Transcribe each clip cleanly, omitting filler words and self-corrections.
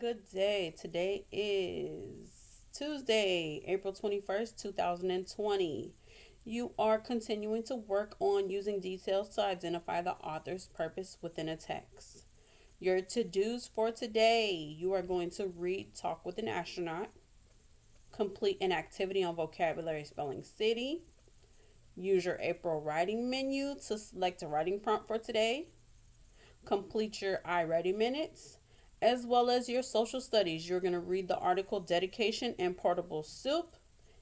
Good day. Today is Tuesday, April 21st, 2020. You are continuing to work on using details to identify the author's purpose within a text. Your to dos for today: you are going to read Talk with an Astronaut, complete an activity on vocabulary spelling city, use your April writing menu to select a writing prompt for today, complete your iReady minutes, as well as your social studies. You're going to read the article Dedication and Portable Soup,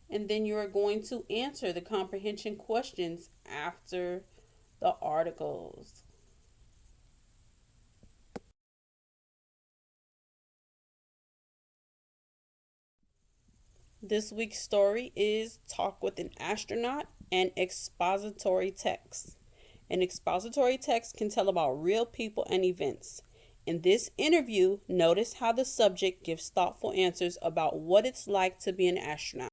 and then you are going to answer the comprehension questions after the articles. This week's story is Talk with an Astronaut and Expository Text. An expository text can tell about real people and events. In this interview, notice how the subject gives thoughtful answers about what it's like to be an astronaut.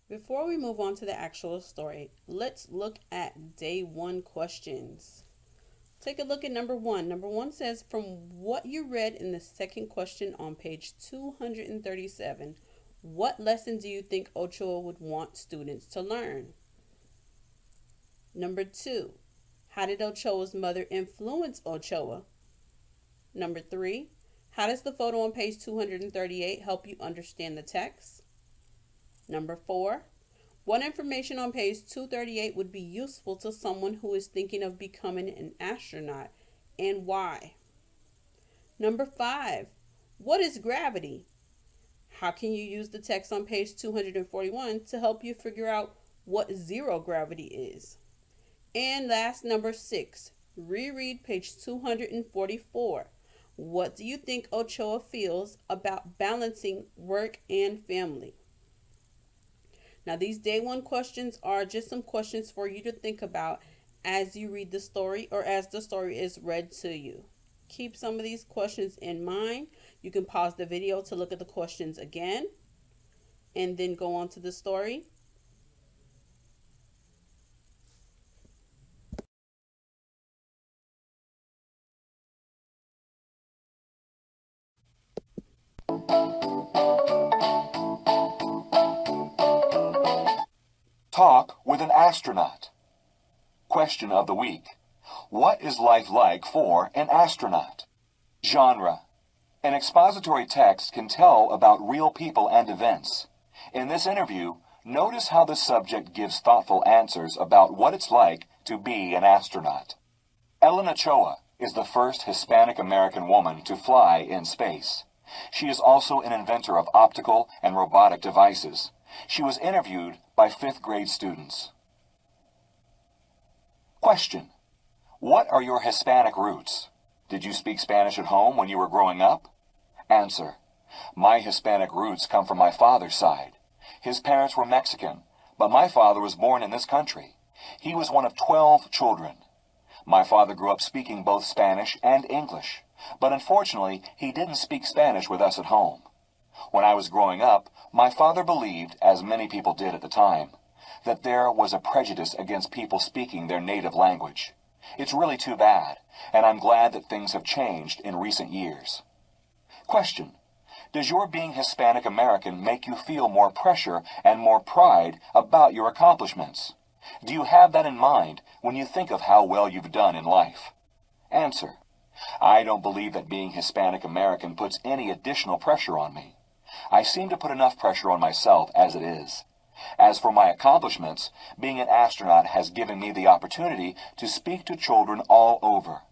Before we move on to the actual story, let's look at day one questions. Take a look at number one. Number one says, from what you read in the second question on page 237, what lesson do you think Ochoa would want students to learn? Number two, how did Ochoa's mother influence Ochoa? Number three, how does the photo on page 238 help you understand the text? Number four, what information on page 238 would be useful to someone who is thinking of becoming an astronaut, and why? Number five, what is gravity? How can you use the text on page 241 to help you figure out what zero gravity is? And last, number six, reread page 244. What do you think Ochoa feels about balancing work and family? Now, these day one questions are just some questions for you to think about as you read the story or as the story is read to you. Keep some of these questions in mind. You can pause the video to look at the questions again and then go on to the story. Talk with an astronaut. Question of the week. What is life like for an astronaut? Genre. An expository text can tell about real people and events. In this interview, notice how the subject gives thoughtful answers about what it's like to be an astronaut. Ellen Ochoa is the first Hispanic American woman to fly in space. She is also an inventor of optical and robotic devices. She was interviewed by fifth grade students. Question. What are your Hispanic roots? Did you speak Spanish at home when you were growing up? Answer. My Hispanic roots come from my father's side. His parents were Mexican, but my father was born in this country. He was one of 12 children. My father grew up speaking both Spanish and English, but unfortunately, he didn't speak Spanish with us at home. When I was growing up, my father believed, as many people did at the time, that there was a prejudice against people speaking their native language. It's really too bad, and I'm glad that things have changed in recent years. Question. Does your being Hispanic American make you feel more pressure and more pride about your accomplishments? Do you have that in mind when you think of how well you've done in life? Answer. I don't believe that being Hispanic American puts any additional pressure on me. I seem to put enough pressure on myself as it is. As for my accomplishments, being an astronaut has given me the opportunity to speak to children all over,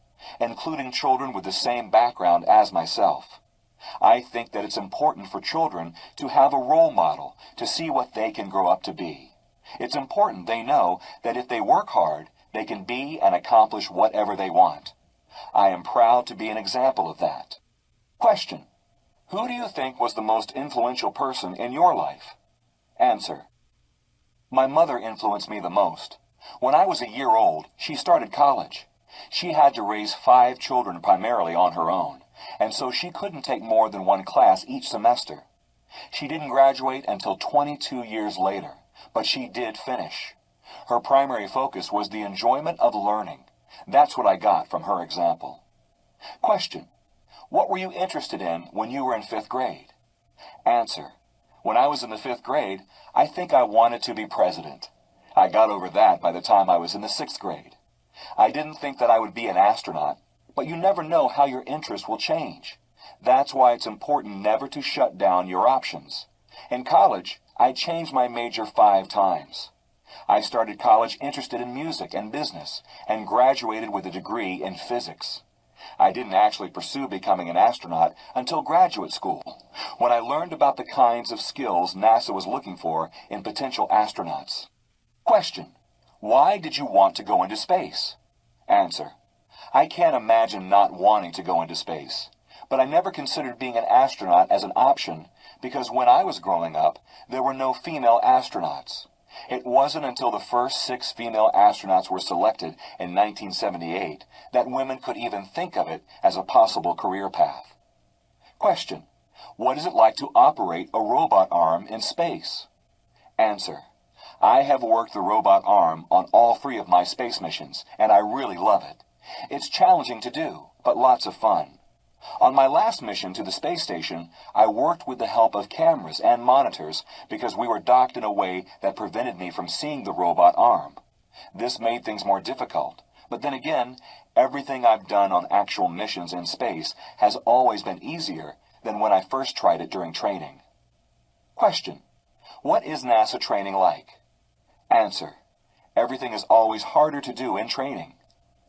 including children with the same background as myself. I think that it's important for children to have a role model to see what they can grow up to be. It's important they know that if they work hard, they can be and accomplish whatever they want. I am proud to be an example of that. Question. Who do you think was the most influential person in your life? Answer. My mother influenced me the most. When I was a year old, she started college. She had to raise 5 children primarily on her own, and so she couldn't take more than one class each semester. She didn't graduate until 22 years later, but she did finish. Her primary focus was the enjoyment of learning. That's what I got from her example. Question: what were you interested in when you were in 5th grade? Answer: when I was in the 5th grade, I think I wanted to be president. I got over that by the time I was in the 6th grade. I didn't think that I would be an astronaut, but you never know how your interest will change. That's why it's important never to shut down your options. In college, I changed my major 5 times. I started college interested in music and business, and graduated with a degree in physics. I didn't actually pursue becoming an astronaut until graduate school, when I learned about the kinds of skills NASA was looking for in potential astronauts. Question: why did you want to go into space? Answer: I can't imagine not wanting to go into space, but I never considered being an astronaut as an option because when I was growing up, there were no female astronauts. It wasn't until the first 6 female astronauts were selected in 1978 that women could even think of it as a possible career path. Question: what is it like to operate a robot arm in space? Answer: I have worked the robot arm on all 3 of my space missions, and I really love it. It's challenging to do, but lots of fun. On my last mission to the space station, I worked with the help of cameras and monitors because we were docked in a way that prevented me from seeing the robot arm. This made things more difficult, but then again, everything I've done on actual missions in space has always been easier than when I first tried it during training. Question: what is NASA training like? Answer: everything is always harder to do in training.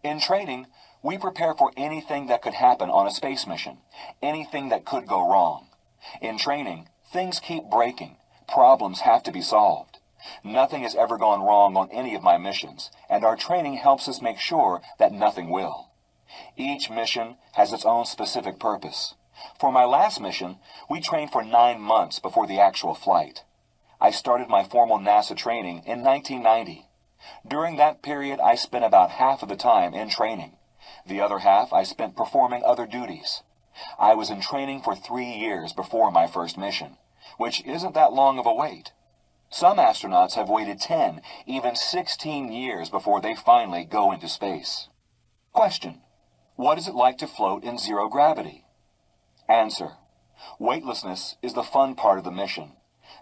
In training, we prepare for anything that could happen on a space mission, anything that could go wrong. In training, things keep breaking. Problems have to be solved. Nothing has ever gone wrong on any of my missions, and our training helps us make sure that nothing will. Each mission has its own specific purpose. For my last mission, we trained for 9 months before the actual flight. I started my formal NASA training in 1990. During that period, I spent about half of the time in training. The other half I spent performing other duties. I was in training for 3 years before my first mission, which isn't that long of a wait. Some astronauts have waited 10, even 16 years before they finally go into space. Question: what is it like to float in 0 gravity? Answer: weightlessness is the fun part of the mission.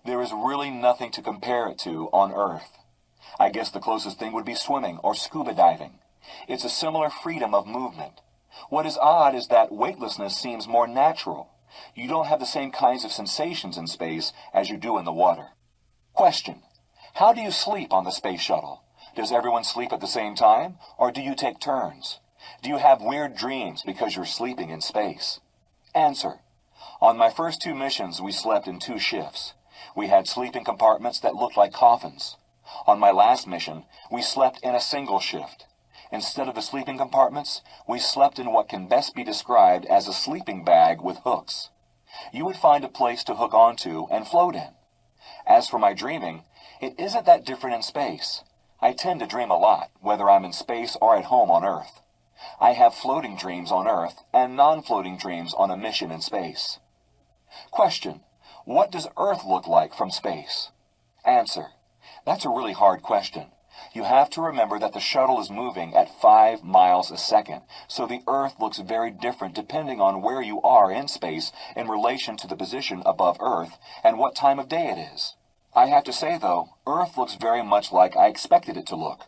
There is really nothing to compare it to on Earth. I guess the closest thing would be swimming or scuba diving. It's a similar freedom of movement. What is odd is that weightlessness seems more natural. You don't have the same kinds of sensations in space as you do in the water. Question: how do you sleep on the space shuttle? Does everyone sleep at the same time, or do you take turns? Do you have weird dreams because you're sleeping in space? Answer: on my first 2 missions, we slept in 2 shifts. We had sleeping compartments that looked like coffins. On my last mission, we slept in a single shift. Instead of the sleeping compartments, we slept in what can best be described as a sleeping bag with hooks. You would find a place to hook onto and float in. As for my dreaming, it isn't that different in space. I tend to dream a lot, whether I'm in space or at home on Earth. I have floating dreams on Earth and non-floating dreams on a mission in space. Question: what does Earth look like from space? Answer: that's a really hard question. You have to remember that the shuttle is moving at 5 miles a second, so the Earth looks very different depending on where you are in space in relation to the position above Earth and what time of day it is. I have to say, though, Earth looks very much like I expected it to look.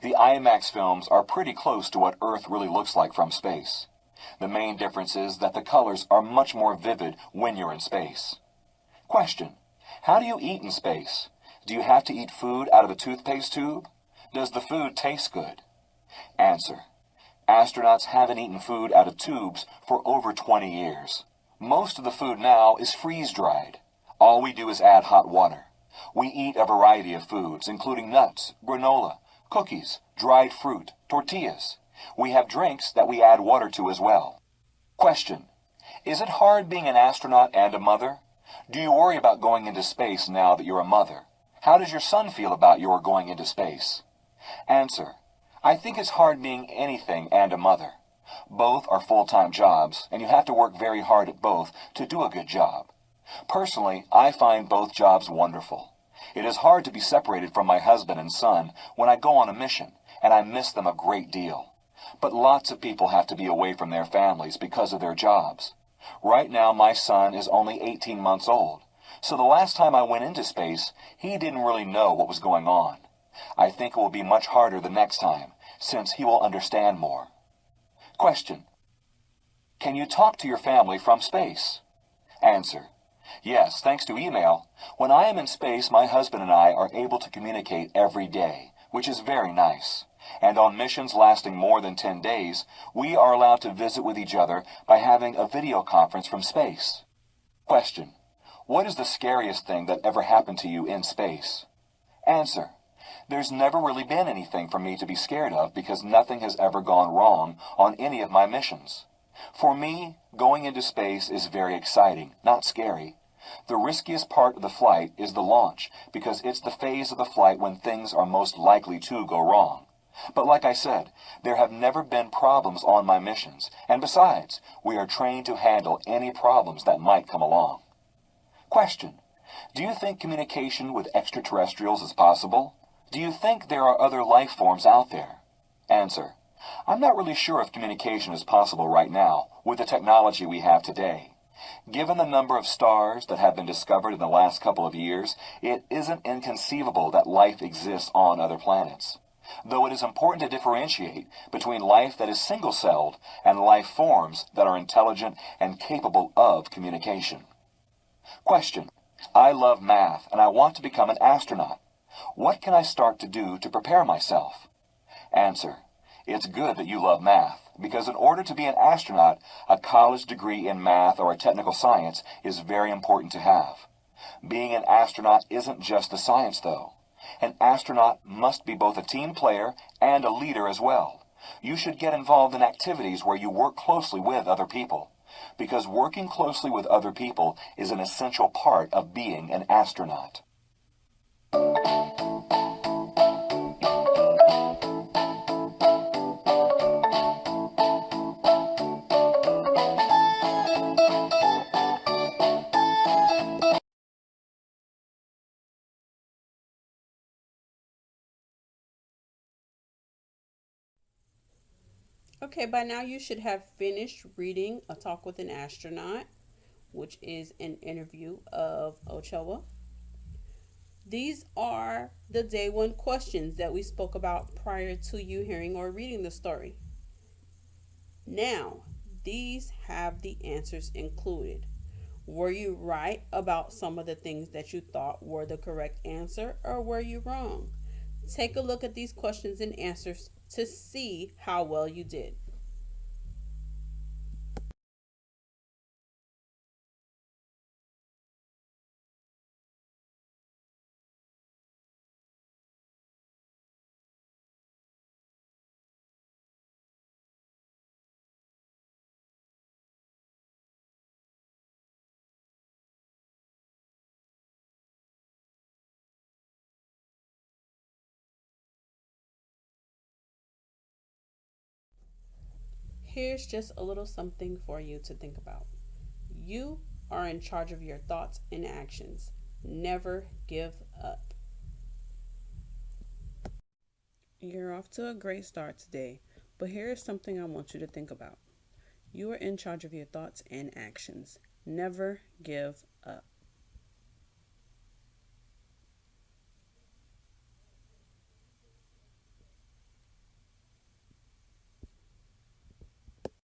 The IMAX films are pretty close to what Earth really looks like from space. The main difference is that the colors are much more vivid when you're in space. Question: how do you eat in space? Do you have to eat food out of a toothpaste tube? Does the food taste good? Answer: astronauts haven't eaten food out of tubes for over 20 years. Most of the food now is freeze-dried. All we do is add hot water. We eat a variety of foods, including nuts, granola, cookies, dried fruit, tortillas. We have drinks that we add water to as well. Question: is it hard being an astronaut and a mother? Do you worry about going into space now that you're a mother? How does your son feel about your going into space? Answer: I think it's hard being anything and a mother. Both are full-time jobs, and you have to work very hard at both to do a good job. Personally, I find both jobs wonderful. It is hard to be separated from my husband and son when I go on a mission, and I miss them a great deal. But lots of people have to be away from their families because of their jobs. Right now, my son is only 18 months old, so the last time I went into space, he didn't really know what was going on. I think it will be much harder the next time, since he will understand more. Question: can you talk to your family from space? Answer: yes, thanks to email. When I am in space, my husband and I are able to communicate every day, which is very nice. And on missions lasting more than 10 days, we are allowed to visit with each other by having a video conference from space. Question: what is the scariest thing that ever happened to you in space? Answer: there's never really been anything for me to be scared of because nothing has ever gone wrong on any of my missions. For me, going into space is very exciting, not scary. The riskiest part of the flight is the launch because it's the phase of the flight when things are most likely to go wrong. But like I said, there have never been problems on my missions, and besides, we are trained to handle any problems that might come along. Question: do you think communication with extraterrestrials is possible? Do you think there are other life forms out there? Answer: I'm not really sure if communication is possible right now with the technology we have today. Given the number of stars that have been discovered in the last couple of years, it isn't inconceivable that life exists on other planets. Though it is important to differentiate between life that is single-celled and life forms that are intelligent and capable of communication. Question: I love math and I want to become an astronaut. What can I start to do to prepare myself? Answer: it's good that you love math, because in order to be an astronaut, a college degree in math or a technical science is very important to have. Being an astronaut isn't just the science, though. An astronaut must be both a team player and a leader as well. You should get involved in activities where you work closely with other people, because working closely with other people is an essential part of being an astronaut. Okay, by now you should have finished reading A Talk with an Astronaut, which is an interview of Ochoa. These are the day one questions that we spoke about prior to you hearing or reading the story. Now, these have the answers included. Were you right about some of the things that you thought were the correct answer, or were you wrong? Take a look at these questions and answers to see how well you did. Here's just a little something for you to think about. You are in charge of your thoughts and actions. Never give up. You're off to a great start today, but here's something I want you to think about. You are in charge of your thoughts and actions. Never give up.